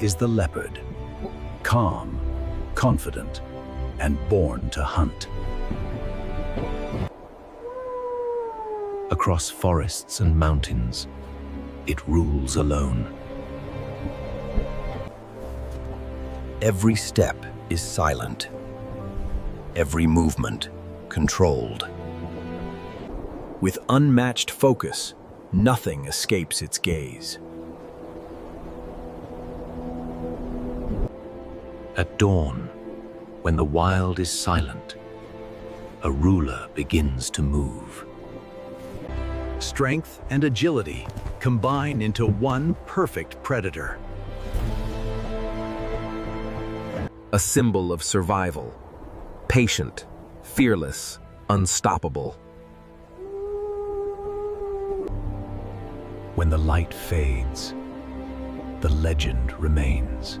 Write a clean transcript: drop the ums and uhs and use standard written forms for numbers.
is the leopard, calm, confident, and born to hunt. Across forests and mountains, it rules alone. Every step is silent, every movement controlled. With unmatched focus, nothing escapes its gaze. At dawn, when the wild is silent, a ruler begins to move. Strength and agility combine into one perfect predator. A symbol of survival, patient, fearless, unstoppable. When the light fades, the legend remains.